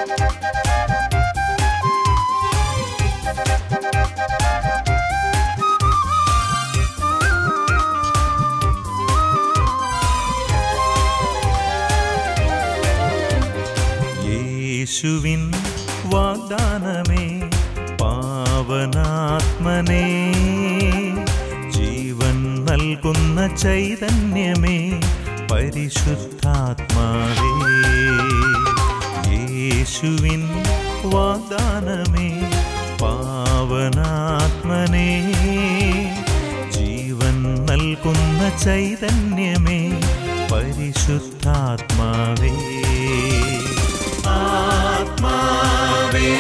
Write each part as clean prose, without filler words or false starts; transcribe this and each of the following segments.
യേശുവിൻ വാഗ്ദാനമേ പാവനാത്മനേ, ജീവൻ നൽകുന്ന ചൈതന്യമേ പരിശുദ്ധാത്മാവേ. യേശുവിൻ വാഗ്ദാനമേ പാവനാത്മനേ, ജീവൻ നൽകുന്ന ചൈതന്യമേ പരിശുദ്ധാത്മാവേ. ആത്മാവേ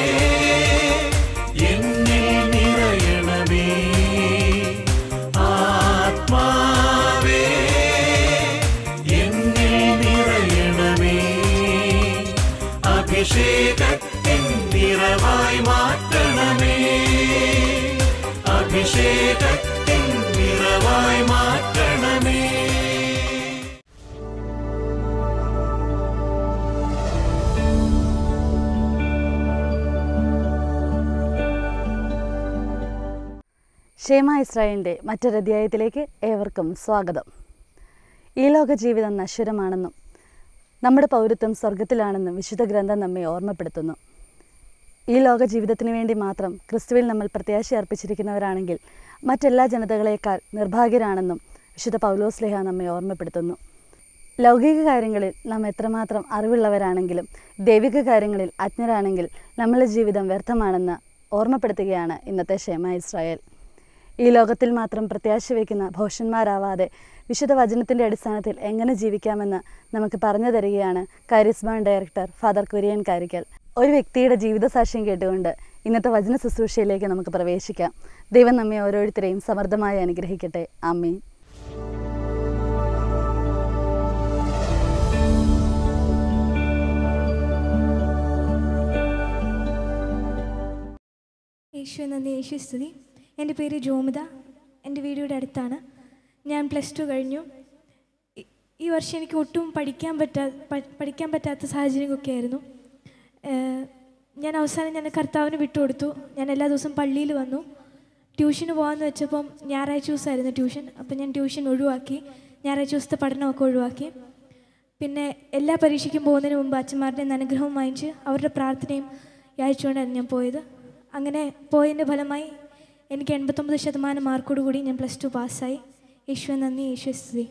എന്നിൽ നിറയണമേ, ആത്മാവേ എന്നിൽ നിറയണമേ, അഭിഷേകത്തിൻ നിറവായി മാറ്റണമേ, അഭിഷേകത്തിൻ നിറവായി മാറ്റണമേ. ഷേമ ഇസ്രായേലിൻ്റെ മറ്റൊരധ്യായത്തിലേക്ക് ഏവർക്കും സ്വാഗതം. ഈ ലോക ജീവിതം നശ്വരമാണെന്നും നമ്മുടെ പൗരത്വം സ്വർഗത്തിലാണെന്നും വിശുദ്ധ ഗ്രന്ഥം നമ്മെ ഓർമ്മപ്പെടുത്തുന്നു. ഈ ലോക ജീവിതത്തിന് വേണ്ടി മാത്രം ക്രിസ്തുവിൽ നമ്മൾ പ്രത്യാശ അർപ്പിച്ചിരിക്കുന്നവരാണെങ്കിൽ മറ്റെല്ലാ ജനതകളേക്കാൾ നിർഭാഗ്യരാണെന്നും വിശുദ്ധ പൗലോസ്ലേഹ നമ്മെ ഓർമ്മപ്പെടുത്തുന്നു. ലൗകിക കാര്യങ്ങളിൽ നാം എത്രമാത്രം അറിവുള്ളവരാണെങ്കിലും ദൈവിക കാര്യങ്ങളിൽ അജ്ഞരാണെങ്കിൽ നമ്മളുടെ ജീവിതം വ്യർത്ഥമാണെന്ന് ഓർമ്മപ്പെടുത്തുകയാണ് ഇന്നത്തെ ഷേമ ഇസ്രായേൽ. ഈ ലോകത്തിൽ മാത്രം പ്രത്യാശ വയ്ക്കുന്ന ഭോഷന്മാരാവാതെ വിശുദ്ധ വചനത്തിൻ്റെ അടിസ്ഥാനത്തിൽ എങ്ങനെ ജീവിക്കാമെന്ന് നമുക്ക് പറഞ്ഞു തരികയാണ് കാരിസ്മാൻ ഡയറക്ടർ ഫാദർ കുര്യൻ കാരിക്കൽ. ഒരു വ്യക്തിയുടെ ജീവിത സാക്ഷ്യം കേട്ടുകൊണ്ട് ഇന്നത്തെ വചന ശുശ്രൂഷയിലേക്ക് നമുക്ക് പ്രവേശിക്കാം. ദൈവം നമ്മെ ഓരോരുത്തരെയും സമൃദ്ധമായി അനുഗ്രഹിക്കട്ടെ. ആമേൻ. യേശു നന്ദി, യേശു സ്തുതി. എൻ്റെ പേര് ജോമിത. എൻ്റെ വീടിയുടെ അടുത്താണ്. ഞാൻ +2 കഴിഞ്ഞു. ഈ വർഷം എനിക്ക് ഒട്ടും പഠിക്കാൻ പറ്റാത്ത സാഹചര്യമൊക്കെ ആയിരുന്നു. ഞാൻ അവസാനം കർത്താവിന് വിട്ടുകൊടുത്തു. ഞാൻ എല്ലാ ദിവസവും പള്ളിയിൽ വന്നു. ട്യൂഷന് പോകാമെന്ന് വെച്ചപ്പം ഞായറാഴ്ച ദിവസമായിരുന്നു ട്യൂഷൻ. അപ്പം ഞാൻ ട്യൂഷൻ ഒഴിവാക്കി. ഞായറാഴ്ച ദിവസത്തെ പഠനമൊക്കെ ഒഴിവാക്കി. പിന്നെ എല്ലാ പരീക്ഷയ്ക്കും പോകുന്നതിന് മുമ്പ് അച്ഛന്മാരുടെ അനുഗ്രഹവും വാങ്ങിച്ച് അവരുടെ പ്രാർത്ഥനയും യാചിച്ചുകൊണ്ടായിരുന്നു ഞാൻ പോയത്. അങ്ങനെ പോയതിൻ്റെ ഫലമായി എനിക്ക് 89% മാർക്കോടുകൂടി ഞാൻ +2 പാസ്സായി. യേശു നന്ദി, യേശു സ്തുതി.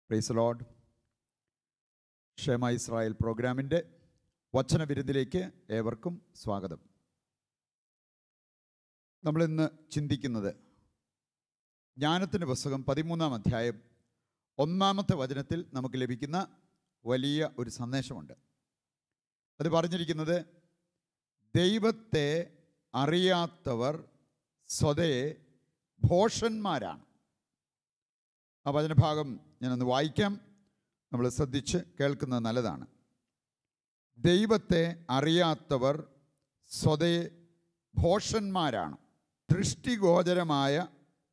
Praise the Lord. Shema Israel പ്രോഗ്രാമിൻ്റെ വചനവിരുന്നിലേക്ക് ഏവർക്കും സ്വാഗതം. നമ്മളിന്ന് ചിന്തിക്കുന്നത് ജ്ഞാനത്തിൻ്റെ പുസ്തകം 13-ാം അധ്യായം 1-ാമത്തെ വചനത്തിൽ നമുക്ക് ലഭിക്കുന്ന വലിയ ഒരു സന്ദേശമുണ്ട്. അത് പറഞ്ഞിരിക്കുന്നത്, ദൈവത്തെ അറിയാത്തവർ സ്വതേ ഭോഷന്മാരാണ്. ആ വചനഭാഗം ഞാനൊന്ന് വായിക്കാം. നമ്മൾ ശ്രദ്ധിച്ച് കേൾക്കുന്നത് നല്ലതാണ്. ദൈവത്തെ അറിയാത്തവർ സ്വതേ ഭോഷന്മാരാണ്. ദൃഷ്ടിഗോചരമായ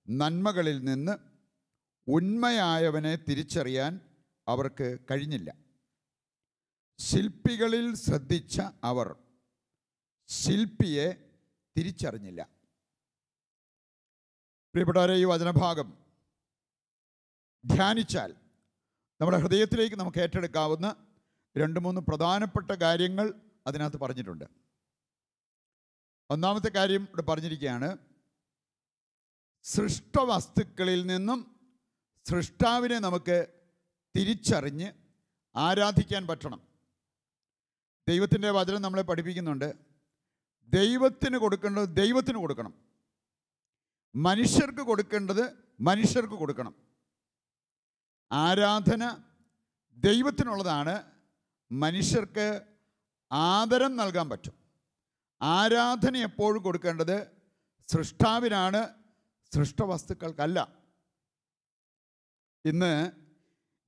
നന്മകളിൽ നിന്ന് ഉണ്മയായവനെ തിരിച്ചറിയാൻ അവർക്ക് കഴിഞ്ഞില്ല. ശില്പികളിൽ ശ്രദ്ധിച്ച അവർ ശില്പിയെ തിരിച്ചറിഞ്ഞില്ല. പ്രിയപ്പെട്ടവരെ, ഈ വചനഭാഗം ധ്യാനിച്ചാൽ നമ്മുടെ ഹൃദയത്തിലേക്ക് നമുക്ക് ഏറ്റെടുക്കാവുന്ന 2-3 പ്രധാനപ്പെട്ട കാര്യങ്ങൾ അതിനകത്ത് പറഞ്ഞിട്ടുണ്ട്. ഒന്നാമത്തെ കാര്യം ഇവിടെ പറഞ്ഞിരിക്കുകയാണ്, സൃഷ്ടവസ്തുക്കളിൽ നിന്നും സൃഷ്ടാവിനെ നമുക്ക് തിരിച്ചറിഞ്ഞ് ആരാധിക്കാൻ പറ്റണം. ദൈവത്തിൻ്റെ വചനം നമ്മളെ പഠിപ്പിക്കുന്നുണ്ട്, ദൈവത്തിന് കൊടുക്കേണ്ടത് ദൈവത്തിന് കൊടുക്കണം, മനുഷ്യർക്ക് കൊടുക്കേണ്ടത് മനുഷ്യർക്ക് കൊടുക്കണം. ആരാധന ദൈവത്തിനുള്ളതാണ്, മനുഷ്യർക്ക് ആദരം നൽകാൻ പറ്റും. ആരാധന എപ്പോഴും കൊടുക്കേണ്ടത് സൃഷ്ടാവിനാണ്, സൃഷ്ടവസ്തുക്കൾക്കല്ല. ഇന്ന്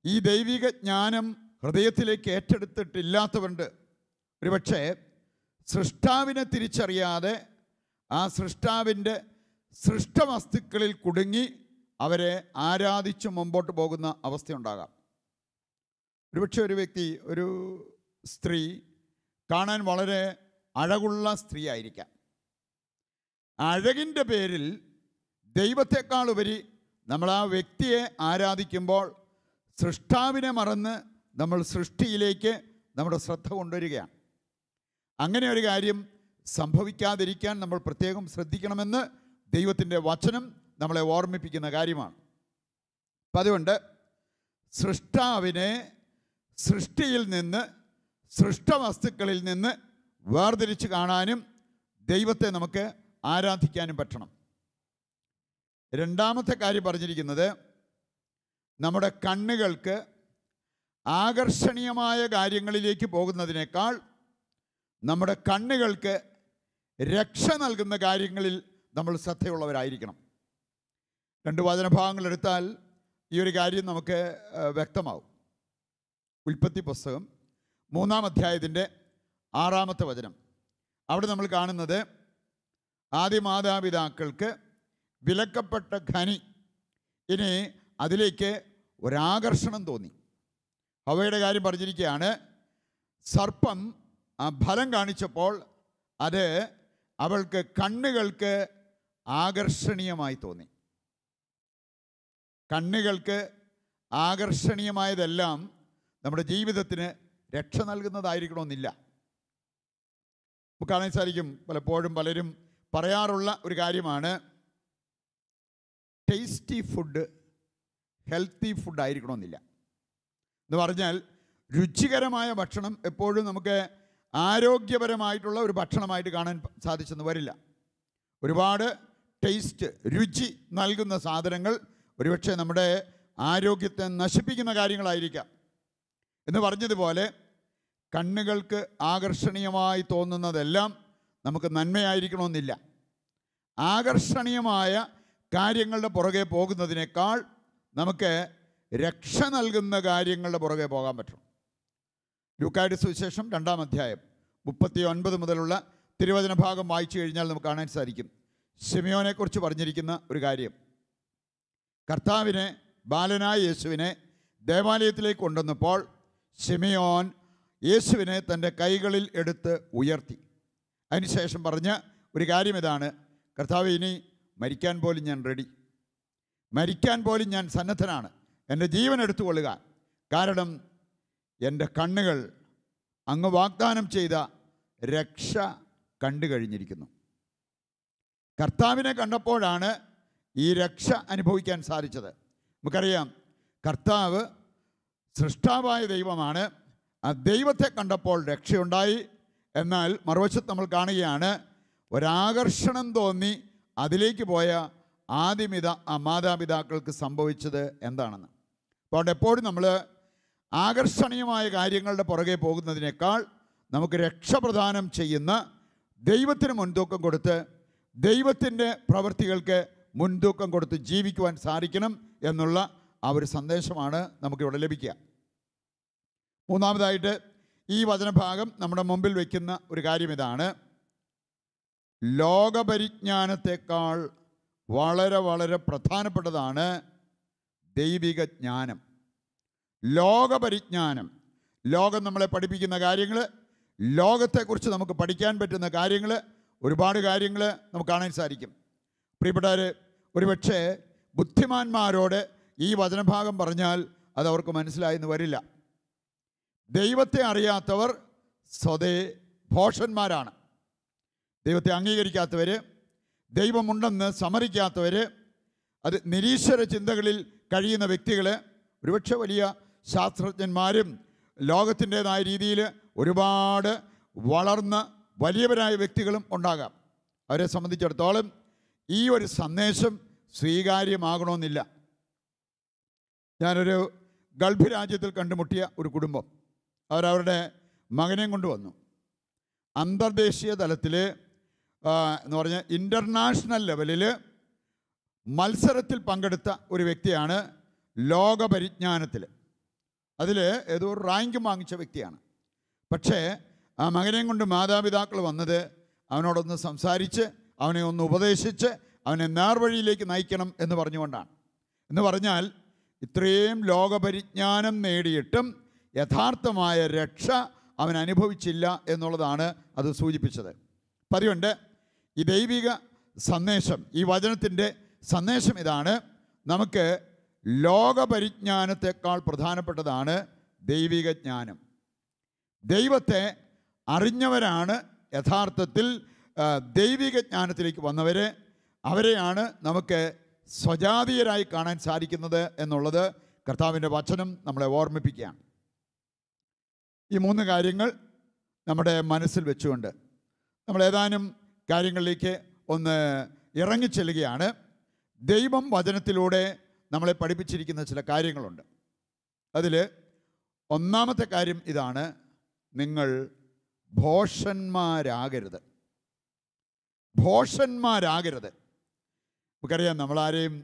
ഈ ദൈവിക ജ്ഞാനം ഹൃദയത്തിലേക്ക് ഏറ്റെടുത്തിട്ടില്ലാത്തവരുണ്ട്. ഒരുപക്ഷെ സൃഷ്ടാവിനെ തിരിച്ചറിയാതെ ആ സൃഷ്ടാവിൻ്റെ സൃഷ്ടവസ്തുക്കളിൽ കുടുങ്ങി അവരെ ആരാധിച്ച് മുമ്പോട്ട് പോകുന്ന അവസ്ഥയുണ്ടാകാം. ഒരുപക്ഷെ ഒരു വ്യക്തി, ഒരു സ്ത്രീ കാണാൻ വളരെ അഴകുള്ള സ്ത്രീ ആയിരിക്കാം. അഴകിൻ്റെ പേരിൽ ദൈവത്തെക്കാൾ ഉപരി നമ്മൾ ആ വ്യക്തിയെ ആരാധിക്കുമ്പോൾ സൃഷ്ടാവിനെ മറന്ന് നമ്മൾ സൃഷ്ടിയിലേക്ക് നമ്മുടെ ശ്രദ്ധ കൊണ്ടുവരികയാണ്. അങ്ങനെ ഒരു കാര്യം സംഭവിക്കാതിരിക്കാൻ നമ്മൾ പ്രത്യേകം ശ്രദ്ധിക്കണമെന്ന് ദൈവത്തിൻ്റെ വചനം നമ്മളെ ഓർമ്മിപ്പിക്കുന്ന കാര്യമാണ്. അപ്പം അതുകൊണ്ട് സൃഷ്ടാവിനെ സൃഷ്ടിയിൽ നിന്ന്, സൃഷ്ടവസ്തുക്കളിൽ നിന്ന് വേർതിരിച്ച് കാണാനും ദൈവത്തെ നമുക്ക് ആരാധിക്കാനും പറ്റണം. രണ്ടാമത്തെ കാര്യം പറഞ്ഞിരിക്കുന്നത്, നമ്മുടെ കണ്ണുകൾക്ക് ആകർഷണീയമായ കാര്യങ്ങളിലേക്ക് പോകുന്നതിനേക്കാൾ നമ്മുടെ കണ്ണുകൾക്ക് രക്ഷ നൽകുന്ന കാര്യങ്ങളിൽ നമ്മൾ ശ്രദ്ധയുള്ളവരായിരിക്കണം. 2 വചനഭാഗങ്ങൾ എടുത്താൽ ഈ ഒരു കാര്യം നമുക്ക് വ്യക്തമാവും. ഉൽപ്പത്തി പുസ്തകം 3-ാം അധ്യായത്തിൻ്റെ 6-ാമത്തെ വചനം. അവിടെ നമ്മൾ കാണുന്നത്, ആദ്യ മാതാപിതാക്കൾക്ക് വിലക്കപ്പെട്ട ഖനി, ഇനി അതിലേക്ക് ഒരാകർഷണം തോന്നി. ഹവ്വയുടെ കാര്യം പറഞ്ഞിരിക്കുകയാണ്, സർപ്പം ഫലം കാണിച്ചപ്പോൾ അത് അവൾക്ക് കണ്ണുകൾക്ക് ആകർഷണീയമായി തോന്നി. കണ്ണുകൾക്ക് ആകർഷണീയമായതെല്ലാം നമ്മുടെ ജീവിതത്തിന് രക്ഷ നൽകുന്നതായിരിക്കണമെന്നില്ല. നമുക്ക് കാണാൻ സാധിക്കും, പലപ്പോഴും പലരും പറയാറുള്ള ഒരു കാര്യമാണ്, ടേസ്റ്റി ഫുഡ് ഹെൽത്തി ഫുഡ് ആയിരിക്കണമെന്നില്ല. എന്ന് പറഞ്ഞാൽ രുചികരമായ ഭക്ഷണം എപ്പോഴും നമുക്ക് ആരോഗ്യപരമായിട്ടുള്ള ഒരു ഭക്ഷണമായിട്ട് കാണാൻ സാധിച്ചെന്ന് വരില്ല. ഒരുപാട് ടേസ്റ്റ്, രുചി നൽകുന്ന സാധനങ്ങൾ ഒരുപക്ഷെ നമ്മുടെ ആരോഗ്യത്തെ നശിപ്പിക്കുന്ന കാര്യങ്ങളായിരിക്കാം. എന്ന് പറഞ്ഞതുപോലെ കണ്ണുകൾക്ക് ആകർഷണീയമായി തോന്നുന്നതെല്ലാം നമുക്ക് നന്മയായിരിക്കണമെന്നില്ല. ആകർഷണീയമായ കാര്യങ്ങളുടെ പുറകെ പോകുന്നതിനേക്കാൾ നമുക്ക് രക്ഷ നൽകുന്ന കാര്യങ്ങളുടെ പുറകെ പോകാൻ പറ്റും. ലൂക്കായുടെ സുവിശേഷം 2-ാം അധ്യായം 39 മുതലുള്ള തിരുവചന ഭാഗം വായിച്ചു കഴിഞ്ഞാൽ നമുക്ക് കാണാൻ സാധിക്കും, ശിമയോനെക്കുറിച്ച് പറഞ്ഞിരിക്കുന്ന ഒരു കാര്യം. കർത്താവിനെ, ബാലനായ യേശുവിനെ ദേവാലയത്തിലേക്ക് കൊണ്ടുവന്നപ്പോൾ ശിമയോൻ യേശുവിനെ തൻ്റെ കൈകളിൽ എടുത്ത് ഉയർത്തി. അതിനുശേഷം പറഞ്ഞ ഒരു കാര്യം ഇതാണ്, കർത്താവ്, ഇനി മരിക്കാൻ പോലും ഞാൻ റെഡി, മരിക്കാൻ പോലും ഞാൻ സന്നദ്ധനാണ്, എൻ്റെ ജീവൻ എടുത്തുകൊള്ളുക. കാരണം എൻ്റെ കണ്ണുകൾ അങ്ങ് വാഗ്ദാനം ചെയ്ത രക്ഷ കണ്ടു കഴിഞ്ഞിരിക്കുന്നു. കർത്താവിനെ കണ്ടപ്പോഴാണ് ഈ രക്ഷ അനുഭവിക്കാൻ സാധിച്ചത്. നമുക്കറിയാം, കർത്താവ് സൃഷ്ടാവായ ദൈവമാണ്. ആ ദൈവത്തെ കണ്ടപ്പോൾ രക്ഷയുണ്ടായി. എന്നാൽ മറുവശത്ത് നമ്മൾ കാണുകയാണ്, ഒരാകർഷണം തോന്നി അതിലേക്ക് പോയ ആദിമിത മാതാപിതാക്കൾക്ക് സംഭവിച്ചത് എന്താണെന്ന്. അപ്പോൾ എപ്പോഴും നമ്മൾ ആകർഷണീയമായ കാര്യങ്ങളുടെ പുറകെ പോകുന്നതിനേക്കാൾ നമുക്ക് രക്ഷപ്രദാനം ചെയ്യുന്ന ദൈവത്തിന് മുൻതൂക്കം കൊടുത്ത്, ദൈവത്തിൻ്റെ പ്രവൃത്തികൾക്ക് മുൻതൂക്കം കൊടുത്ത് ജീവിക്കുവാൻ സാധിക്കണം എന്നുള്ള ആ ഒരു സന്ദേശമാണ് നമുക്കിവിടെ ലഭിക്കുക. മൂന്നാമതായിട്ട് ഈ വചനഭാഗം നമ്മുടെ മുമ്പിൽ വയ്ക്കുന്ന ഒരു കാര്യം ഇതാണ്, ലോകപരിജ്ഞാനത്തെക്കാൾ വളരെ വളരെ പ്രധാനപ്പെട്ടതാണ് ദൈവിക ജ്ഞാനം. ലോകപരിജ്ഞാനം, ലോകം നമ്മളെ പഠിപ്പിക്കുന്ന കാര്യങ്ങൾ, ലോകത്തെക്കുറിച്ച് നമുക്ക് പഠിക്കാൻ പറ്റുന്ന കാര്യങ്ങൾ, ഒരുപാട് കാര്യങ്ങൾ നമുക്ക് കാണാൻ സാധിക്കും. പ്രിയപ്പെട്ടവർ, ഒരുപക്ഷെ ബുദ്ധിമാന്മാരോട് ഈ വചനഭാഗം പറഞ്ഞാൽ അത് അവർക്ക് മനസ്സിലായെന്ന് വരില്ല. ദൈവത്തെ അറിയാത്തവർ സ്വതേ ഭോഷന്മാരാണ്. ദൈവത്തെ അംഗീകരിക്കാത്തവർ, ദൈവമുണ്ടെന്ന് സമ്മതിക്കാത്തവർ, അത് നിരീശ്വര ചിന്തകളിൽ കഴിയുന്ന വ്യക്തികൾ, ഒരുപക്ഷെ വലിയ ശാസ്ത്രജ്ഞന്മാരും ലോകത്തിൻ്റേതായ രീതിയിൽ ഒരുപാട് വളർന്ന വലിയവരായ വ്യക്തികളും ഉണ്ടാകാം. അവരെ സംബന്ധിച്ചിടത്തോളം ഈ ഒരു സന്ദേശം സ്വീകാര്യമാകണമെന്നില്ല. ഞാനൊരു ഗൾഫ് രാജ്യത്തിൽ കണ്ടുമുട്ടിയ ഒരു കുടുംബം, അവരവരുടെ മകനെയും കൊണ്ടുവന്നു. അന്തർദേശീയ തലത്തിൽ എന്ന് പറഞ്ഞാൽ ഇൻ്റർനാഷണൽ ലെവലിൽ മത്സരത്തിൽ പങ്കെടുത്ത ഒരു വ്യക്തിയാണ്. ലോകപരിജ്ഞാനത്തിൽ അതിൽ ഏതോ റാങ്കും വാങ്ങിച്ച വ്യക്തിയാണ്. പക്ഷേ ആ മകനെയും കൊണ്ട് മാതാപിതാക്കൾ വന്നത് അവനോടൊന്ന് സംസാരിച്ച്, അവനെ ഒന്ന് ഉപദേശിച്ച്, അവനെ നേർവഴിയിലേക്ക് നയിക്കണം എന്ന് പറഞ്ഞുകൊണ്ടാണ്. എന്ന് പറഞ്ഞാൽ ഇത്രയും ലോകപരിജ്ഞാനം നേടിയിട്ടും യഥാർത്ഥമായ രക്ഷ അവൻ അനുഭവിച്ചില്ല എന്നുള്ളതാണ് അത് സൂചിപ്പിച്ചത്. അപ്പം അതുകൊണ്ട് ഈ ദൈവിക സന്ദേശം, ഈ വചനത്തിൻ്റെ സന്ദേശം ഇതാണ്: നമുക്ക് ലോകപരിജ്ഞാനത്തെക്കാൾ പ്രധാനപ്പെട്ടതാണ് ദൈവിക ജ്ഞാനം. ദൈവത്തെ അറിഞ്ഞവരാണ് യഥാർത്ഥത്തിൽ ദൈവിക ജ്ഞാനത്തിലേക്ക് വന്നവർ. അവരെയാണ് നമുക്ക് സ്വജാതീയരായി കാണാൻ സാധിക്കുന്നത് എന്നുള്ളത് കർത്താവിൻ്റെ വചനം നമ്മളെ ഓർമ്മിപ്പിക്കുകയാണ്. ഈ 3 കാര്യങ്ങൾ നമ്മുടെ മനസ്സിൽ വെച്ചുകൊണ്ട് നമ്മൾ ഏതാനും കാര്യങ്ങളിലേക്ക് ഒന്ന് ഇറങ്ങിച്ചെല്ലുകയാണ്. ദൈവം വചനത്തിലൂടെ നമ്മളെ പഠിപ്പിച്ചിരിക്കുന്ന ചില കാര്യങ്ങളുണ്ട്. അതിൽ ഒന്നാമത്തെ കാര്യം ഇതാണ്: നിങ്ങൾ ഭോഷന്മാരാകരുത്. ഭോഷന്മാരാകരുത്. നമുക്കറിയാം, നമ്മളാരെയും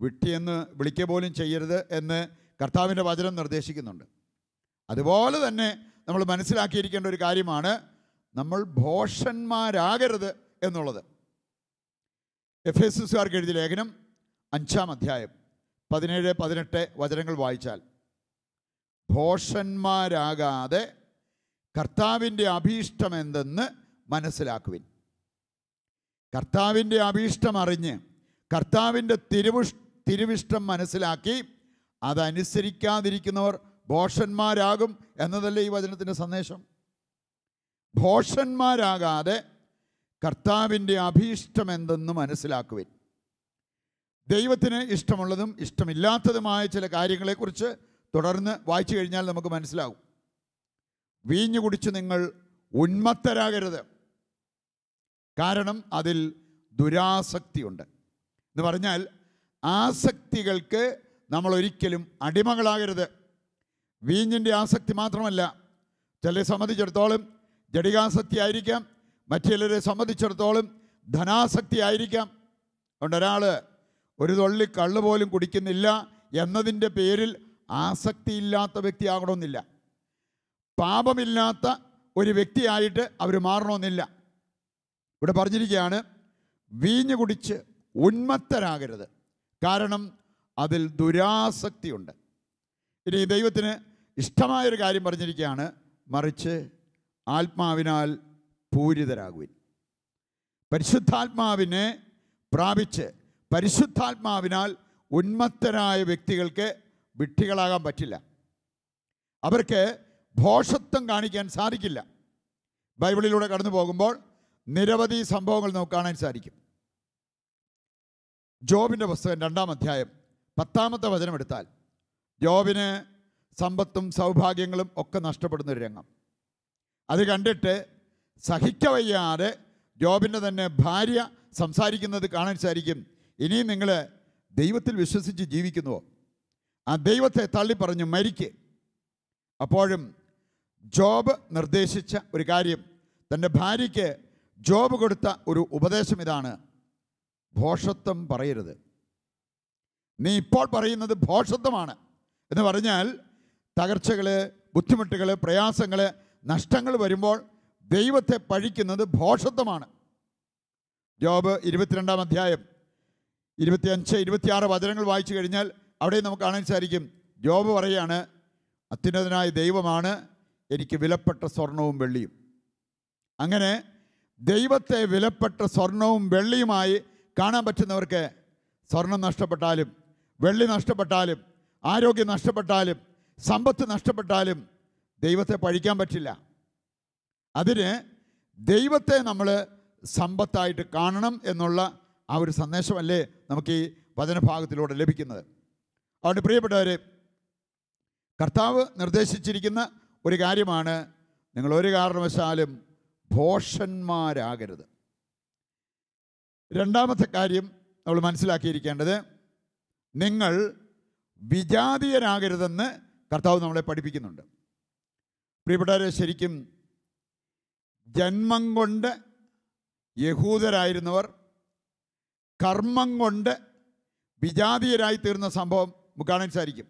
വിട്ടിയെന്ന് വിളിക്കുക പോലും ചെയ്യരുത് എന്ന് കർത്താവിൻ്റെ വചനം നിർദ്ദേശിക്കുന്നുണ്ട്. അതുപോലെ തന്നെ നമ്മൾ മനസ്സിലാക്കിയിരിക്കേണ്ട ഒരു കാര്യമാണ് നമ്മൾ ഭോഷന്മാരാകരുത് എന്നുള്ളത്. എഫേസ്യർക്കാർക്ക് എഴുതിയ ലേഖനം 5-ാം അധ്യായം 17-18 വചനങ്ങൾ വായിച്ചാൽ, ഭോഷന്മാരാകാതെ കർത്താവിൻ്റെ അഭീഷ്ടം എന്തെന്ന് മനസ്സിലാക്കുവിൻ. കർത്താവിൻ്റെ അഭീഷ്ടം അറിഞ്ഞ് കർത്താവിൻ്റെ തിരുവിഷ്ടം മനസ്സിലാക്കി അതനുസരിക്കാതിരിക്കുന്നവർ ഭോഷന്മാരാകും എന്നതല്ലേ ഈ വചനത്തിൻ്റെ സന്ദേശം. ഭോഷന്മാരാകാതെ കർത്താവിൻ്റെ അഭീഷ്ടം എന്തെന്ന് മനസ്സിലാക്കുവിൻ. ദൈവത്തിന് ഇഷ്ടമുള്ളതും ഇഷ്ടമില്ലാത്തതുമായ ചില കാര്യങ്ങളെക്കുറിച്ച് തുടർന്ന് വായിച്ചു കഴിഞ്ഞാൽ നമുക്ക് മനസ്സിലാകും. വീഞ്ഞു കുടിച്ച് നിങ്ങൾ ഉന്മത്തരാകരുത്, കാരണം അതിൽ ദുരാസക്തിയുണ്ട്. എന്ന് പറഞ്ഞാൽ ആസക്തികൾക്ക് നമ്മൾ ഒരിക്കലും അടിമകളാകരുത്. വീഞ്ഞിൻ്റെ ആസക്തി മാത്രമല്ല, ചിലരെ സംബന്ധിച്ചിടത്തോളം ജഡികാസക്തി ആയിരിക്കാം, മറ്റു ചിലരെ സംബന്ധിച്ചിടത്തോളം ധനാസക്തി ആയിരിക്കാം. അതുകൊണ്ട് ഒരാൾ ഒരു തുള്ളി കള്ള് പോലും കുടിക്കുന്നില്ല എന്നതിൻ്റെ പേരിൽ ആസക്തിയില്ലാത്ത വ്യക്തിയാകണമെന്നില്ല. പാപമില്ലാത്ത ഒരു വ്യക്തിയായിട്ട് അവർ മാറണമെന്നില്ല. ഇവിടെ പറഞ്ഞിരിക്കുകയാണ്, വീഞ്ഞു കുടിച്ച് ഉന്മത്തരാകരുത്, കാരണം അതിൽ ദുരാസക്തിയുണ്ട്. ഇനി ദൈവത്തിന് ഇഷ്ടമായൊരു കാര്യം പറഞ്ഞിരിക്കുകയാണ്, മറിച്ച് ആത്മാവിനാൽ പൂരിതരാകുവിൻ. പരിശുദ്ധാത്മാവിനെ പ്രാപിച്ച് പരിശുദ്ധാത്മാവിനാൽ ഉന്മത്തരായ വ്യക്തികൾക്ക് വിഡ്ഢികളാകാൻ പറ്റില്ല. അവർക്ക് ഭോഷത്വം കാണിക്കാൻ സാധിക്കില്ല. ബൈബിളിലൂടെ കടന്നു പോകുമ്പോൾ നിരവധി സംഭവങ്ങൾ നമുക്ക് കാണാൻ സാധിക്കും. ജോബിൻ്റെ പുസ്തകം 2-ാം അധ്യായം 10-ാമത്തെ വചനം എടുത്താൽ, ജോബിന് സമ്പത്തും സൗഭാഗ്യങ്ങളും ഒക്കെ നഷ്ടപ്പെടുന്നൊരു രംഗം. അത് കണ്ടിട്ട് സഹിക്കവയ്യാതെ ജോബിൻ്റെ തന്നെ ഭാര്യ സംസാരിക്കുന്നത് കാണാൻ സാധിക്കും. ഇനിയും നിങ്ങൾ ദൈവത്തിൽ വിശ്വസിച്ച് ജീവിക്കുന്നുവോ? ആ ദൈവത്തെ തള്ളിപ്പറഞ്ഞ് മരിക്ക്. അപ്പോഴും ജോബ് നിർദ്ദേശിച്ച ഒരു കാര്യം, തൻ്റെ ഭാര്യയ്ക്ക് ജോബ് കൊടുത്ത ഒരു ഉപദേശം ഇതാണ്: ഭോഷത്വം പറയരുത്. നീ ഇപ്പോൾ പറയുന്നത് ഭോഷത്വമാണ്. എന്ന് പറഞ്ഞാൽ തകർച്ചകൾ, ബുദ്ധിമുട്ടുകൾ, പ്രയാസങ്ങൾ, നഷ്ടങ്ങൾ വരുമ്പോൾ ദൈവത്തെ പഴിക്കുന്നത് ഭോഷത്വമാണ്. ജോബ് 22-ാം അധ്യായം 25-26 വചനങ്ങൾ വായിച്ചു കഴിഞ്ഞാൽ അവിടെ നമുക്ക് കാണാൻ സാധിക്കും. ജോബ് പറയുകയാണ്, അത്യുന്നതനായ ദൈവമാണ് എനിക്ക് വിലപ്പെട്ട സ്വർണവും വെള്ളിയും. അങ്ങനെ ദൈവത്തെ വിലപ്പെട്ട സ്വർണവും വെള്ളിയുമായി കാണാൻ പറ്റുന്നവർക്ക് സ്വർണം നഷ്ടപ്പെട്ടാലും വെള്ളി നഷ്ടപ്പെട്ടാലും ആരോഗ്യം നഷ്ടപ്പെട്ടാലും സമ്പത്ത് നഷ്ടപ്പെട്ടാലും ദൈവത്തെ പഴിക്കാൻ പറ്റില്ല. അതിന് ദൈവത്തെ നമ്മൾ സമ്പത്തായിട്ട് കാണണം എന്നുള്ള ആ ഒരു സന്ദേശമല്ലേ നമുക്ക് ഈ വചനഭാഗത്തിലൂടെ ലഭിക്കുന്നത്. അതുകൊണ്ട് പ്രിയപ്പെട്ടവർ, കർത്താവ് നിർദ്ദേശിച്ചിരിക്കുന്ന ഒരു കാര്യമാണ്, നിങ്ങൾ ഒരു കാരണവശാലും ഭോഷന്മാരാകരുത്. രണ്ടാമത്തെ കാര്യം നമ്മൾ മനസ്സിലാക്കിയിരിക്കേണ്ടത്, നിങ്ങൾ വിജാതീയരാകരുതെന്ന് കർത്താവ് നമ്മളെ പഠിപ്പിക്കുന്നുണ്ട്. പ്രിയപ്പെട്ടവരെ, ശരിക്കും ജന്മം കൊണ്ട് യഹൂദരായിരുന്നവർ കർമ്മം കൊണ്ട് വിജാതീയരായി തീർന്ന സംഭവം നമുക്ക് കാണാൻ സാധിക്കും.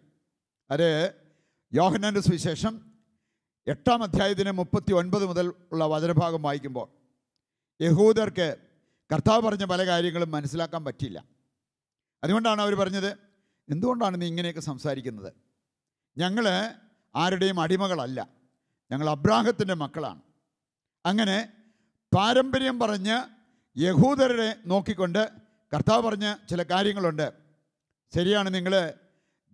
അത് യോഹന്നാൻ്റെ സുവിശേഷം 8-ാം അധ്യായത്തിന് 39 മുതൽ ഉള്ള വചനഭാഗം വായിക്കുമ്പോൾ, യഹൂദർക്ക് കർത്താവ് പറഞ്ഞ പല കാര്യങ്ങളും മനസ്സിലാക്കാൻ പറ്റില്ല. അതുകൊണ്ടാണ് അവർ പറഞ്ഞത്, എന്തുകൊണ്ടാണ് നീ ഇങ്ങനെയൊക്കെ സംസാരിക്കുന്നത്? ഞങ്ങൾ ആരുടെയും അടിമകളല്ല, ഞങ്ങൾ അബ്രാഹത്തിൻ്റെ മക്കളാണ്. അങ്ങനെ പാരമ്പര്യം പറഞ്ഞ് യഹൂദരെ നോക്കിക്കൊണ്ട് കർത്താവ് പറഞ്ഞ ചില കാര്യങ്ങളുണ്ട്. ശരിയാണ്, നിങ്ങൾ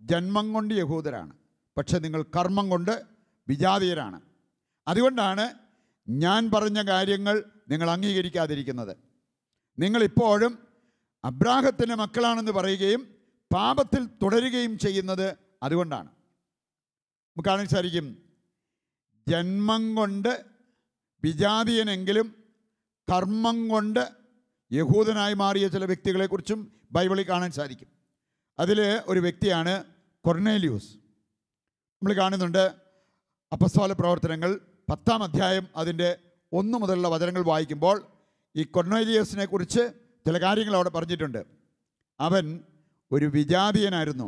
ജന്മം കൊണ്ട് യഹൂദരാണ്, പക്ഷെ നിങ്ങൾ കർമ്മം കൊണ്ട് വിജാതീയരാണ്. അതുകൊണ്ടാണ് ഞാൻ പറഞ്ഞ കാര്യങ്ങൾ നിങ്ങൾ അംഗീകരിക്കാതിരിക്കുന്നത്. നിങ്ങളിപ്പോഴും അബ്രാഹത്തിൻ്റെ മക്കളാണെന്ന് പറയുകയും പാപത്തിൽ തുടരുകയും ചെയ്യുന്നത് അതുകൊണ്ടാണ്. നമുക്ക് കാണാൻ സാധിക്കും, ജന്മം കൊണ്ട് വിജാതീയനെങ്കിലും കർമ്മം കൊണ്ട് യഹൂദനായി മാറിയ ചില വ്യക്തികളെക്കുറിച്ചും ബൈബിളിൽ കാണാൻ സാധിക്കും. അതിൽ ഒരു വ്യക്തിയാണ് കൊർണേലിയൂസ്. നമ്മൾ കാണുന്നുണ്ട് അപ്പസ്തോല പ്രവർത്തനങ്ങൾ 10-ാം അധ്യായം അതിൻ്റെ 1 മുതലുള്ള വചനങ്ങൾ വായിക്കുമ്പോൾ ഈ കൊർണേലിയൂസിനെ കുറിച്ച് ചില കാര്യങ്ങൾ അവിടെ പറഞ്ഞിട്ടുണ്ട്. അവൻ ഒരു വിജാതീയനായിരുന്നു,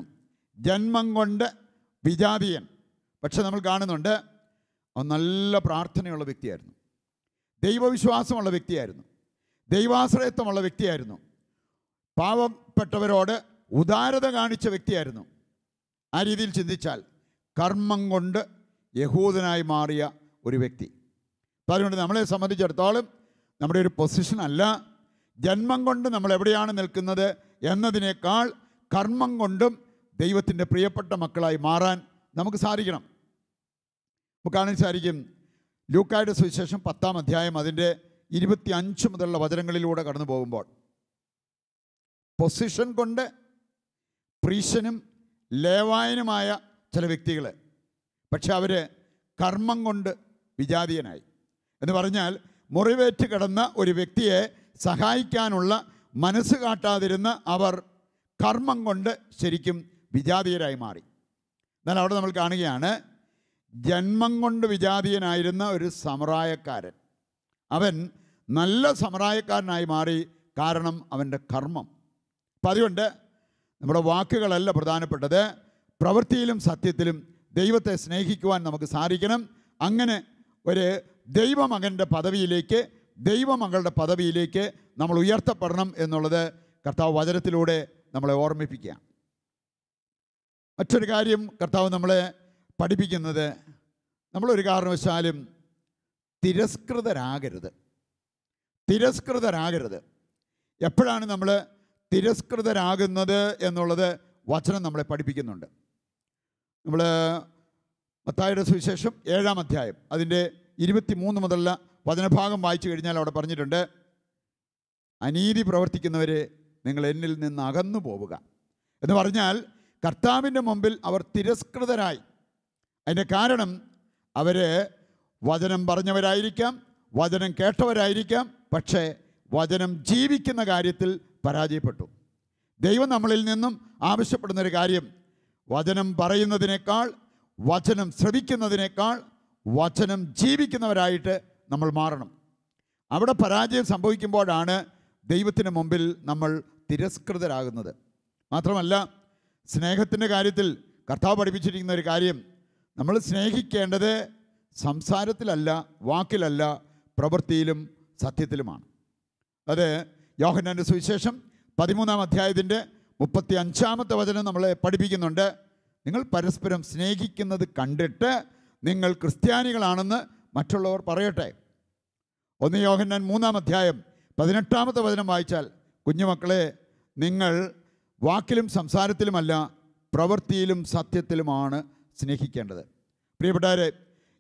ജന്മം കൊണ്ട് വിജാതീയൻ. പക്ഷെ നമ്മൾ കാണുന്നുണ്ട് അവൻ നല്ല പ്രാർത്ഥനയുള്ള വ്യക്തിയായിരുന്നു, ദൈവവിശ്വാസമുള്ള വ്യക്തിയായിരുന്നു, ദൈവാശ്രയത്വമുള്ള വ്യക്തിയായിരുന്നു, പാവപ്പെട്ടവരോട് ഉദാരത കാണിച്ച വ്യക്തിയായിരുന്നു. ആ രീതിയിൽ ചിന്തിച്ചാൽ കർമ്മം കൊണ്ട് യഹൂദനായി മാറിയ ഒരു വ്യക്തി. അപ്പോൾ അതുകൊണ്ട് നമ്മളെ സംബന്ധിച്ചിടത്തോളം നമ്മുടെ ഒരു പൊസിഷൻ അല്ല ജന്മം കൊണ്ട് നമ്മൾ എവിടെയാണ് നിൽക്കുന്നത് എന്നതിനേക്കാൾ കർമ്മം കൊണ്ടും ദൈവത്തിൻ്റെ പ്രിയപ്പെട്ട മക്കളായി മാറാൻ നമുക്ക് സാധിക്കണം. നമുക്ക് കാണാൻ സാധിക്കും ലൂക്കായുടെ സുവിശേഷം 10-ാം അധ്യായം അതിൻ്റെ 25 മുതലുള്ള വചനങ്ങളിലൂടെ കടന്നു പോകുമ്പോൾ പൊസിഷൻ കൊണ്ട് പ്രീശനും ലേവായനുമായ ചില വ്യക്തികൾ, പക്ഷെ അവർ കർമ്മം കൊണ്ട് വിജാതീയനായി. എന്ന് പറഞ്ഞാൽ മുറിവേറ്റ് കിടന്ന ഒരു വ്യക്തിയെ സഹായിക്കാനുള്ള മനസ്സ് കാട്ടാതിരുന്ന അവർ കർമ്മം കൊണ്ട് ശരിക്കും വിജാതീയരായി മാറി. എന്നാൽ അവിടെ നമ്മൾ കാണുകയാണ്, ജന്മം കൊണ്ട് വിജാതീയനായിരുന്ന ഒരു സമറായക്കാരൻ, അവൻ നല്ല സമറായക്കാരനായി മാറി. കാരണം അവൻ്റെ കർമ്മം. അപ്പം അതുകൊണ്ട് നമ്മുടെ വാക്കുകളല്ല പ്രധാനപ്പെട്ടത്, പ്രവൃത്തിയിലും സത്യത്തിലും ദൈവത്തെ സ്നേഹിക്കുവാൻ നമുക്ക് സാധിക്കണം. അങ്ങനെ ഒരു ദൈവമകൻ്റെ പദവിയിലേക്ക്, ദൈവമകളുടെ പദവിയിലേക്ക് നമ്മൾ ഉയർത്തപ്പെടണം എന്നുള്ളത് കർത്താവ് വചനത്തിലൂടെ നമ്മളെ ഓർമ്മിപ്പിക്കുക. മറ്റൊരു കാര്യം കർത്താവ് നമ്മളെ പഠിപ്പിക്കുന്നത്, നമ്മളൊരു കാരണവശാലും തിരസ്കൃതരാകരുത്. തിരസ്കൃതരാകരുത്. എപ്പോഴാണ് നമ്മൾ തിരസ്കൃതരാകുന്നത് എന്നുള്ളത് വചനം നമ്മളെ പഠിപ്പിക്കുന്നുണ്ട്. നമ്മൾ മത്തായിയുടെ സുവിശേഷം 7-ാം അധ്യായം അതിൻ്റെ 23 മുതലുള്ള വചനഭാഗം വായിച്ചു കഴിഞ്ഞാൽ അവിടെ പറഞ്ഞിട്ടുണ്ട്, അനീതി പ്രവർത്തിക്കുന്നവരെ നിങ്ങൾ എന്നിൽ നിന്ന് അകന്നു പോവുക എന്ന് പറഞ്ഞാൽ കർത്താവിൻ്റെ മുമ്പിൽ അവർ തിരസ്കൃതരായി. അതിൻ്റെ കാരണം അവർ വചനം പറഞ്ഞവരായിരിക്കാം, വചനം കേട്ടവരായിരിക്കാം, പക്ഷേ വചനം ജീവിക്കുന്ന കാര്യത്തിൽ പരാജയപ്പെട്ടു. ദൈവം നമ്മളിൽ നിന്നും ആവശ്യപ്പെടുന്നൊരു കാര്യം, വചനം പറയുന്നതിനേക്കാൾ, വചനം ശ്രവിക്കുന്നതിനേക്കാൾ വചനം ജീവിക്കുന്നവരായിട്ട് നമ്മൾ മാറണം. അവിടെ പരാജയം സംഭവിക്കുമ്പോഴാണ് ദൈവത്തിന് മുമ്പിൽ നമ്മൾ തിരസ്കൃതരാകുന്നത്. മാത്രമല്ല, സ്നേഹത്തിൻ്റെ കാര്യത്തിൽ കർത്താവ് പഠിപ്പിച്ചിരിക്കുന്ന ഒരു കാര്യം, നമ്മൾ സ്നേഹിക്കേണ്ടത് സംസാരത്തിലല്ല, വാക്കിലല്ല, പ്രവൃത്തിയിലും സത്യത്തിലുമാണ്. അത് യോഹന്നാൻ്റെ സുവിശേഷം 13-ാം അധ്യായത്തിൻ്റെ 35-ാമത്തെ വചനം നമ്മളെ പഠിപ്പിക്കുന്നുണ്ട്. നിങ്ങൾ പരസ്പരം സ്നേഹിക്കുന്നത് കണ്ടിട്ട് നിങ്ങൾ ക്രിസ്ത്യാനികളാണെന്ന് മറ്റുള്ളവർ പറയട്ടെ. 1 യോഹന്നാൻ 3-ാം അധ്യായം 18-ാമത്തെ വചനം വായിച്ചാൽ, കുഞ്ഞുമക്കളെ, നിങ്ങൾ വാക്കിലും സംസാരത്തിലുമല്ല പ്രവൃത്തിയിലും സത്യത്തിലുമാണ് സ്നേഹിക്കേണ്ടത്. പ്രിയപ്പെട്ടവരെ,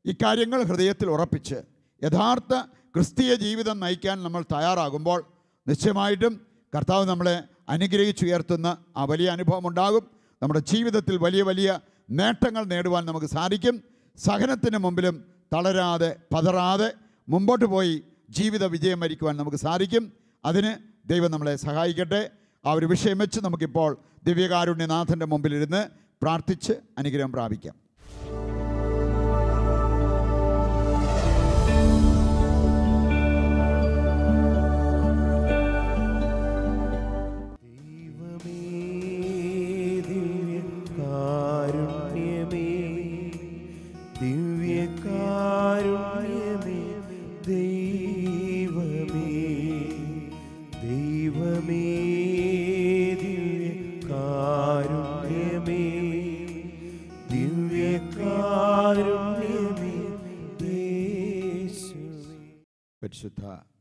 ഇക്കാര്യങ്ങൾ ഹൃദയത്തിൽ ഉറപ്പിച്ച് യഥാർത്ഥ ക്രിസ്തീയ ജീവിതം നയിക്കാൻ നമ്മൾ തയ്യാറാകുമ്പോൾ നിശ്ചയമായിട്ടും കർത്താവ് നമ്മളെ അനുഗ്രഹിച്ചുയർത്തുന്ന ആ വലിയ അനുഭവം ഉണ്ടാകും. നമ്മുടെ ജീവിതത്തിൽ വലിയ വലിയ നേട്ടങ്ങൾ നേടുവാൻ നമുക്ക് സാധിക്കും. സഹനത്തിന് മുമ്പിലും തളരാതെ പതറാതെ മുമ്പോട്ട് പോയി ജീവിത വിജയം വരിക്കുവാൻ നമുക്ക് സാധിക്കും. അതിന് ദൈവം നമ്മളെ സഹായിക്കട്ടെ. ആ ഒരു വിഷയം വെച്ച് നമുക്കിപ്പോൾ ദിവ്യകാരുണ്യനാഥൻ്റെ മുമ്പിലിരുന്ന് പ്രാർത്ഥിച്ച് അനുഗ്രഹം പ്രാപിക്കാം.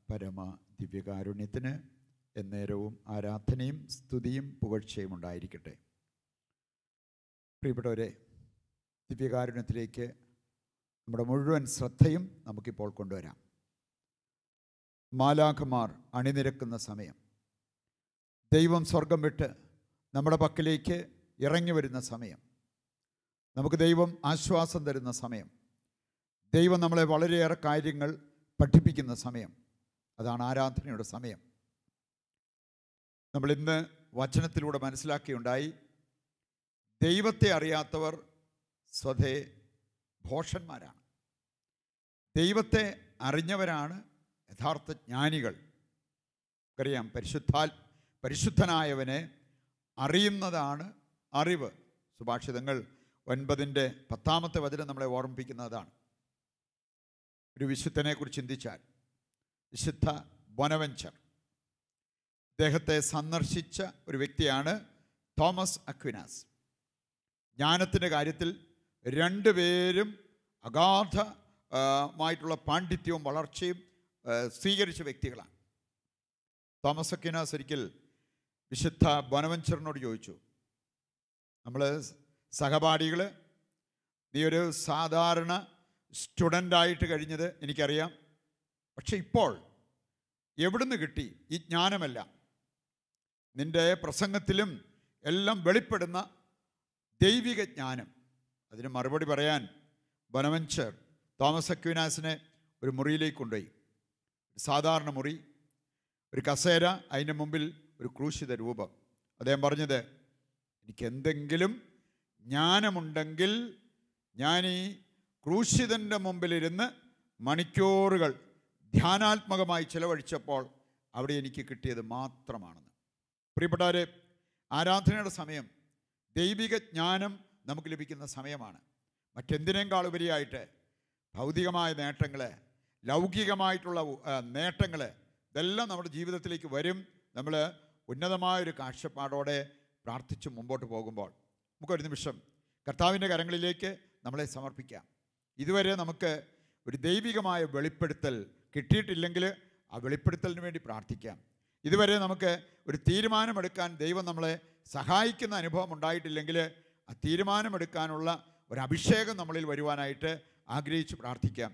പരമ ദിവ്യകാരുണ്യത്തിന് എന്നേരവും ആരാധനയും സ്തുതിയും പുകഴ്ചയും ഉണ്ടായിരിക്കട്ടെ. പ്രിയപ്പെട്ടവരെ, ദിവ്യകാരുണ്യത്തിലേക്ക് നമ്മുടെ മുഴുവൻ ശ്രദ്ധയും നമുക്കിപ്പോൾ കൊണ്ടുവരാം. മാലാഖമാർ അണിനിരക്കുന്ന സമയം, ദൈവം സ്വർഗം വിട്ട് നമ്മുടെ പക്കലേക്ക് ഇറങ്ങി വരുന്ന സമയം, നമുക്ക് ദൈവം ആശ്വാസം തരുന്ന സമയം, ദൈവം നമ്മളെ വളരെയേറെ കാര്യങ്ങൾ പഠിപ്പിക്കുന്ന സമയം, അതാണ് ആരാധനയുടെ സമയം. നമ്മളിന്ന് വചനത്തിലൂടെ മനസ്സിലാക്കിയുണ്ടായി, ദൈവത്തെ അറിയാത്തവർ സ്വതേ ഭോഷന്മാരാണ്. ദൈവത്തെ അറിഞ്ഞവരാണ് യഥാർത്ഥ ജ്ഞാനികൾ. അറിയാം, പരിശുദ്ധനായവനെ അറിയുന്നതാണ് അറിവ്. സുഭാഷിതങ്ങൾ 9:10 നമ്മളെ ഓർമ്മിപ്പിക്കുന്നതാണ്. ഒരു വിശുദ്ധനെക്കുറിച്ച് ചിന്തിച്ചാൽ, വിശുദ്ധ ബൊനവെഞ്ചർ, അദ്ദേഹത്തെ സന്ദർശിച്ച ഒരു വ്യക്തിയാണ് തോമസ് അക്വിനാസ്. ജ്ഞാനത്തിൻ്റെ കാര്യത്തിൽ രണ്ടുപേരും അഗാധമായിട്ടുള്ള പാണ്ഡിത്യവും വളർച്ചയും സ്വീകരിച്ച വ്യക്തികളാണ്. തോമസ് അക്വിനാസ് ഒരിക്കൽ വിശുദ്ധ ബൊനവെഞ്ചറിനോട് ചോദിച്ചു, നമ്മൾ സഹപാഠികൾ, നീ ഒരു സാധാരണ സ്റ്റുഡൻ്റായിട്ട് കഴിഞ്ഞത് എനിക്കറിയാം, പക്ഷെ ഇപ്പോൾ എവിടുന്ന് കിട്ടി ഈ ജ്ഞാനമെല്ലാം? നിൻ്റെ പ്രസംഗത്തിലും എല്ലാം വെളിപ്പെടുന്ന ദൈവിക ജ്ഞാനം. അതിന് മറുപടി പറയാൻ ബൊനവെഞ്ചർ തോമസ് അക്വിനാസിനെ ഒരു മുറിയിലേക്ക് കൊണ്ടുപോയി. സാധാരണ മുറി, ഒരു കസേര, അതിൻ്റെ മുമ്പിൽ ഒരു ക്രൂശിത രൂപം. അദ്ദേഹം പറഞ്ഞത്, എനിക്കെന്തെങ്കിലും ജ്ഞാനമുണ്ടെങ്കിൽ ഞാൻ ഈ ക്രൂശിതൻ്റെ മുമ്പിലിരുന്ന് മണിക്കൂറുകൾ ധ്യാനാത്മകമായി ചിലവഴിച്ചപ്പോൾ അവിടെ എനിക്ക് കിട്ടിയത് മാത്രമാണെന്ന്. പ്രിയപ്പെട്ടവരെ, ആരാധനയുടെ സമയം ദൈവിക ജ്ഞാനം നമുക്ക് ലഭിക്കുന്ന സമയമാണ്. മറ്റെന്തിനേക്കാൾ ഉപരിയായിട്ട് ഭൗതികമായ നേട്ടങ്ങൾ, ലൗകികമായിട്ടുള്ള നേട്ടങ്ങൾ, ഇതെല്ലാം നമ്മുടെ ജീവിതത്തിലേക്ക് വരും. നമ്മൾ ഉന്നതമായൊരു കാഴ്ചപ്പാടോടെ പ്രാർത്ഥിച്ച് മുമ്പോട്ട് പോകുമ്പോൾ നമുക്കൊരു നിമിഷം കർത്താവിൻ്റെ കരങ്ങളിലേക്ക് നമ്മളെ സമർപ്പിക്കാം. ഇതുവരെ നമുക്ക് ഒരു ദൈവികമായ വെളിപ്പെടുത്തൽ കിട്ടിയിട്ടില്ലെങ്കിൽ ആ വെളിപ്പെടുത്തലിന് വേണ്ടി പ്രാർത്ഥിക്കാം. ഇതുവരെ നമുക്ക് ഒരു തീരുമാനമെടുക്കാൻ ദൈവം നമ്മളെ സഹായിക്കുന്ന അനുഭവം ഉണ്ടായിട്ടില്ലെങ്കിൽ ആ തീരുമാനമെടുക്കാനുള്ള ഒരു അഭിഷേകം നമ്മളിൽ വരുവാനായിട്ട് ആഗ്രഹിച്ച് പ്രാർത്ഥിക്കാം.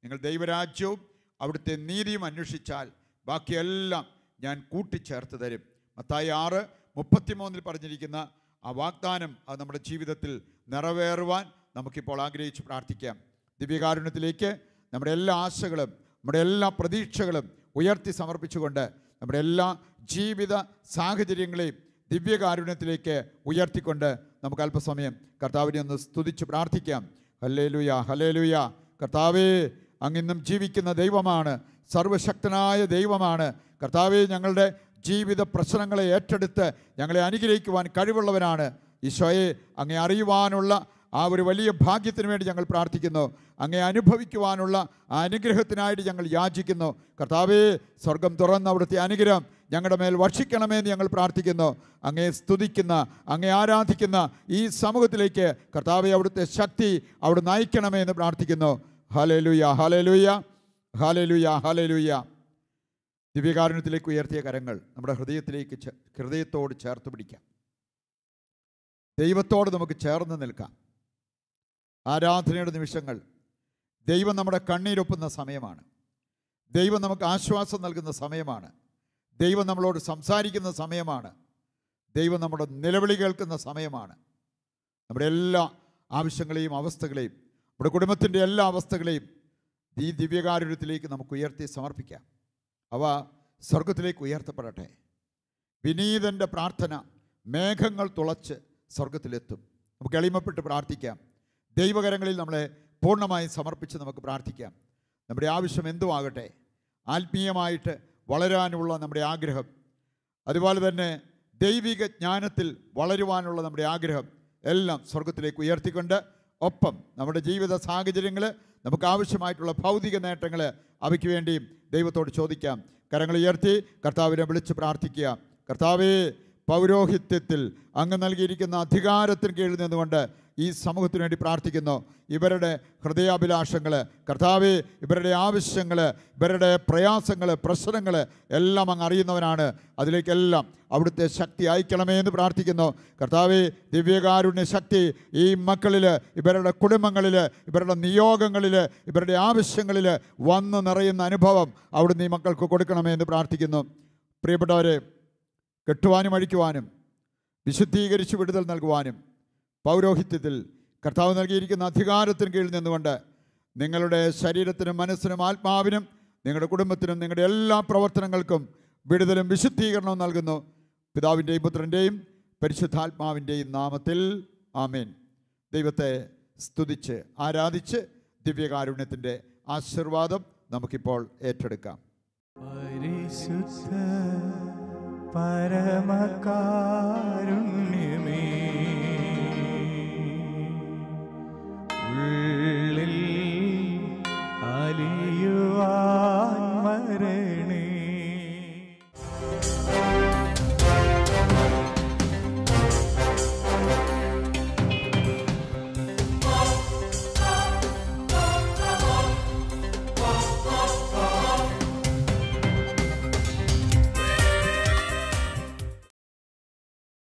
നിങ്ങൾ ദൈവരാജ്യവും അവിടുത്തെ നീതിയും അന്വേഷിച്ചാൽ ബാക്കിയെല്ലാം ഞാൻ കൂട്ടിച്ചേർത്ത് തരും. മത്തായി 6:33 പറഞ്ഞിരിക്കുന്ന ആ വാഗ്ദാനം അത് നമ്മുടെ ജീവിതത്തിൽ നിറവേറുവാൻ നമുക്കിപ്പോൾ ആഗ്രഹിച്ച് പ്രാർത്ഥിക്കാം. ദിവ്യകാരുണ്യത്തിലേക്ക് നമ്മുടെ എല്ലാ ആശകളും നമ്മുടെ എല്ലാ പ്രതീക്ഷകളും ഉയർത്തി സമർപ്പിച്ചുകൊണ്ട് നമ്മുടെ എല്ലാ ജീവിത സാഹചര്യങ്ങളെയും ദിവ്യകാരുണ്യത്തിലേക്ക് ഉയർത്തിക്കൊണ്ട് നമുക്ക് അല്പസമയം കർത്താവിനെ ഒന്ന് സ്തുതിച്ച് പ്രാർത്ഥിക്കാം. Hallelujah, hallelujah. കർത്താവേ, അങ്ങിന്നും ജീവിക്കുന്ന ദൈവമാണ്, സർവശക്തനായ ദൈവമാണ്. കർത്താവേ, ഞങ്ങളുടെ ജീവിത പ്രശ്നങ്ങളെ ഏറ്റെടുത്ത് ഞങ്ങളെ അനുഗ്രഹിക്കുവാൻ കഴിവുള്ളവനാണ്. ഈശോയെ, അങ്ങേ അറിയുവാനുള്ള ആ ഒരു വലിയ ഭാഗ്യത്തിന് വേണ്ടി ഞങ്ങൾ പ്രാർത്ഥിക്കുന്നു. അങ്ങേ അനുഭവിക്കുവാനുള്ള ആ അനുഗ്രഹത്തിനായിട്ട് ഞങ്ങൾ യാചിക്കുന്നു. കർത്താവേ, സ്വർഗം തുറന്ന് അവിടുത്തെ അനുഗ്രഹം ഞങ്ങളുടെ മേൽ വർഷിക്കണമെന്ന് ഞങ്ങൾ പ്രാർത്ഥിക്കുന്നു. അങ്ങേ സ്തുതിക്കുന്ന, അങ്ങേ ആരാധിക്കുന്ന ഈ സമൂഹത്തിലേക്ക് കർത്താവേ, അവിടുത്തെ ശക്തി അവിടെ നയിക്കണമേ എന്ന് പ്രാർത്ഥിക്കുന്നു. ഹല്ലേലൂയ, ഹല്ലേലൂയ, ഹല്ലേലൂയ, ഹല്ലേലൂയ. ദിവ്യകാരുണ്യത്തിലേക്ക് ഉയർത്തിയ കരങ്ങൾ നമ്മുടെ ഹൃദയത്തോട് ചേർത്ത് പിടിക്കാം. ദൈവത്തോട് നമുക്ക് ചേർന്ന് നിൽക്കാം. ആരാധനയുടെ നിമിഷങ്ങൾ ദൈവം നമ്മുടെ കണ്ണീരൊപ്പുന്ന സമയമാണ്. ദൈവം നമുക്ക് ആശ്വാസം നൽകുന്ന സമയമാണ്. ദൈവം നമ്മളോട് സംസാരിക്കുന്ന സമയമാണ്. ദൈവം നമ്മുടെ നിലവിളി കേൾക്കുന്ന സമയമാണ്. നമ്മുടെ എല്ലാ ആവശ്യങ്ങളെയും അവസ്ഥകളെയും നമ്മുടെ കുടുംബത്തിൻ്റെ എല്ലാ അവസ്ഥകളെയും ഈ ദിവ്യകാരുണ്യത്തിലേക്ക് നമുക്ക് ഉയർത്തി സമർപ്പിക്കാം. അവ സ്വർഗത്തിലേക്ക് ഉയർത്തപ്പെടട്ടെ. വിനീതൻ്റെ പ്രാർത്ഥന മേഘങ്ങൾ തുളച്ച് സ്വർഗത്തിലെത്തും. നമുക്ക് എളിമപ്പെട്ട് പ്രാർത്ഥിക്കാം. ദൈവകരങ്ങളിൽ നമ്മളെ പൂർണ്ണമായും സമർപ്പിച്ച് നമുക്ക് പ്രാർത്ഥിക്കാം. നമ്മുടെ ആവശ്യം എന്തുമാകട്ടെ, ആത്മീയമായിട്ട് വളരാനുള്ള നമ്മുടെ ആഗ്രഹം, അതുപോലെ തന്നെ ദൈവിക ജ്ഞാനത്തിൽ വളരുവാനുള്ള നമ്മുടെ ആഗ്രഹം എല്ലാം സ്വർഗത്തിലേക്ക് ഉയർത്തിക്കൊണ്ട് ഒപ്പം നമ്മുടെ ജീവിത സാഹചര്യങ്ങൾ, നമുക്ക് ആവശ്യമായിട്ടുള്ള ഭൗതിക നേട്ടങ്ങൾ, അവയ്ക്ക് വേണ്ടിയും ദൈവത്തോട് ചോദിക്കാം. കരങ്ങൾ ഉയർത്തി കർത്താവിനെ വിളിച്ച് പ്രാർത്ഥിക്കുക. കർത്താവേ, പൗരോഹിത്യത്തിൽ അങ്ങ് നൽകിയിരിക്കുന്ന അധികാരത്തിന് കീഴിൽ നിന്നുകൊണ്ട് ഈ സമൂഹത്തിന് വേണ്ടി പ്രാർത്ഥിക്കുന്നു. ഇവരുടെ ഹൃദയാഭിലാഷങ്ങൾ കർത്താവേ, ഇവരുടെ ആവശ്യങ്ങൾ, ഇവരുടെ പ്രയാസങ്ങൾ, പ്രശ്നങ്ങൾ എല്ലാം അങ്ങ് അറിയുന്നവനാണ്. അതിലേക്കെല്ലാം അവിടുത്തെ ശക്തി അയക്കണമേ എന്ന് പ്രാർത്ഥിക്കുന്നു. കർത്താവേ, ദിവ്യകാരുണ്യ ശക്തി ഈ മക്കളിൽ, ഇവരുടെ കുടുംബങ്ങളിൽ, ഇവരുടെ നിയോഗങ്ങളിൽ, ഇവരുടെ ആവശ്യങ്ങളിൽ വന്ന് നിറയുന്ന അനുഭവം അവിടുന്ന് ഈ മക്കൾക്ക് കൊടുക്കണമേ എന്ന് പ്രാർത്ഥിക്കുന്നു. പ്രിയപ്പെട്ടവരെ, കെട്ടുവാനും അഴിക്കുവാനും വിശുദ്ധീകരിച്ച് വിടുതൽ നൽകുവാനും പൗരോഹിത്യത്തിൽ കർത്താവ് നൽകിയിരിക്കുന്ന അധികാരത്തിന് കീഴിൽ നിന്നുകൊണ്ട് നിങ്ങളുടെ ശരീരത്തിനും മനസ്സിനും ആത്മാവിനും നിങ്ങളുടെ കുടുംബത്തിനും നിങ്ങളുടെ എല്ലാ പ്രവർത്തനങ്ങൾക്കും വിടുതലും വിശുദ്ധീകരണവും നൽകുന്നു. പിതാവിൻ്റെയും പുത്രൻ്റെയും പരിശുദ്ധാത്മാവിൻ്റെയും നാമത്തിൽ ആമേൻ. ദൈവത്തെ സ്തുതിച്ച് ആരാധിച്ച് ദിവ്യകാരുണ്യത്തിൻ്റെ ആശീർവാദം നമുക്കിപ്പോൾ ഏറ്റെടുക്കാം. പരിശുദ്ധ പരമകാരുണ്യമേ,